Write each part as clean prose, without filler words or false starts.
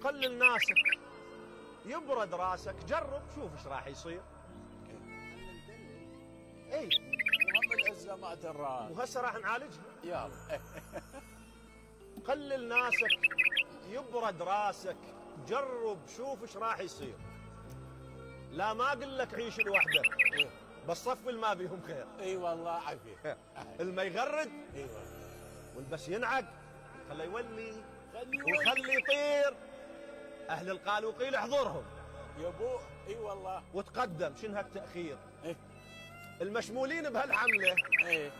قلل ناسك يبرد راسك، جرب شوف ايش راح يصير. اي مهم الازمات الراس. وهسه راح نعالجها. يلا. قلل ناسك يبرد راسك، جرب شوف ايش راح يصير. لا ما اقول لك عيش لوحدك، بس صف الماء بيهم خير. اي والله عافيه. الماء يغرد اي والله. والبس ينعق، خليه يولي خلي وخلي يطير. اهل القال وقيل احضرهم يا ابو. اي والله. وتقدم. شنو هالتاخير؟ ايه. المشمولين بهالحمله ايه.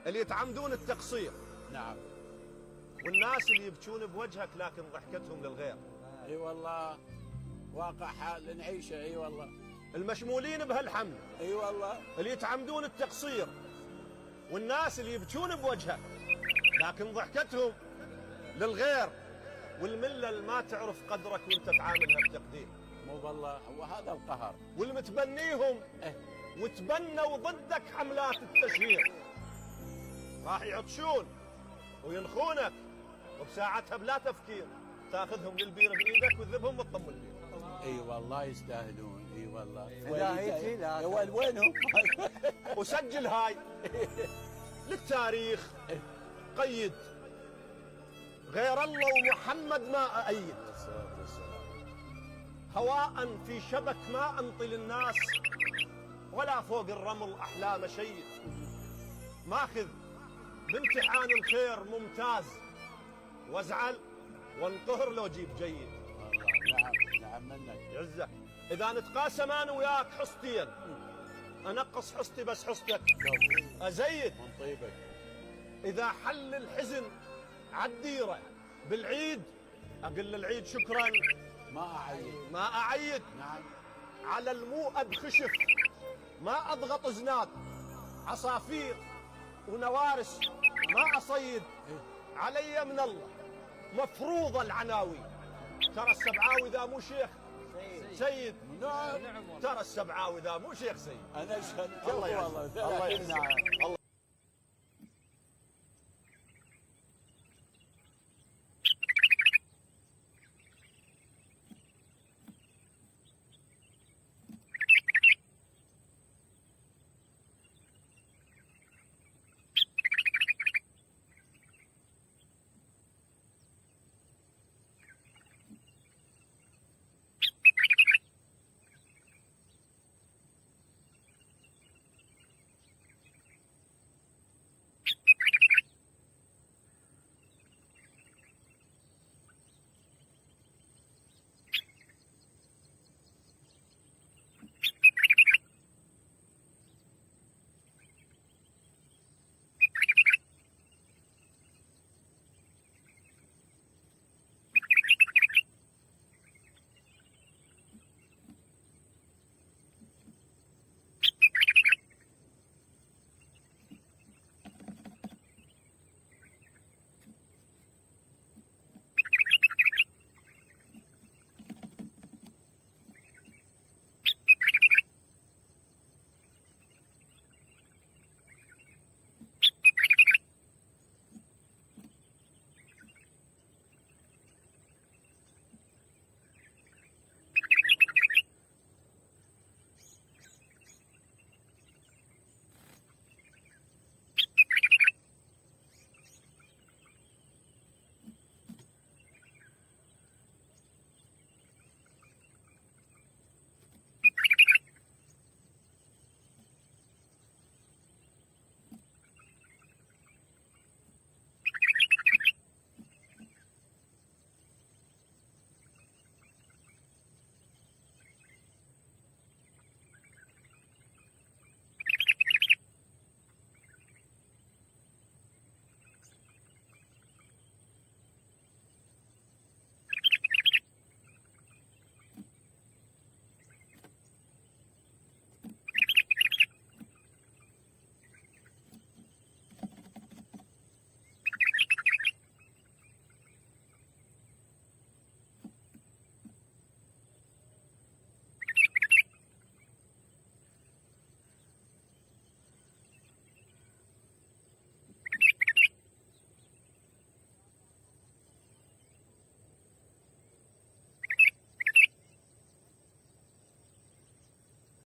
اللي يتعمدون التقصير، نعم. والناس اللي يبكون بوجهك لكن ضحكتهم للغير. اي والله. واقع حال نعيشه. اي والله. المشمولين بهالحمله اي والله. اللي يتعمدون التقصير، والناس اللي يبكون بوجهك لكن ضحكتهم للغير، والمله اللي ما تعرف قدرك وانت تعاملها بتقدير، مو بالله هو هذا القهر. والمتبنيهم وتبنوا ضدك حملات التشهير، راح يعطشون وينخونك، وبساعتها بلا تفكير تاخذهم للبير بايدك وتذبهم وتطم البير. اي والله يستاهلون. اي والله. لا وينهم؟ وسجل هاي للتاريخ، قيد غير الله ومحمد ما أأيد، هواء في شبك ما أنطي للناس، ولا فوق الرمل أحلام شيء، ماخذ بامتحان الخير ممتاز، وازعل وانقهر لو جيب جيد. نعم. نعم منك. يعزك إذا نتقاسم أنا وياك حصتين، أنقص حصتي بس حصتك أزيد من طيبك. إذا حل الحزن عالديرة بالعيد، أقول للعيد شكرا ما أعيد. نعم. على الموءد خشف ما أضغط زناد، عصافير ونوارس ما أصيد، علي من الله مفروض العناوي، ترى السبعاوي ذا مو شيخ سيد. نعم. ترى السبعاوي ذا مو شيخ سيد. انا اشهد. الله يعزك. الله يعزك. الله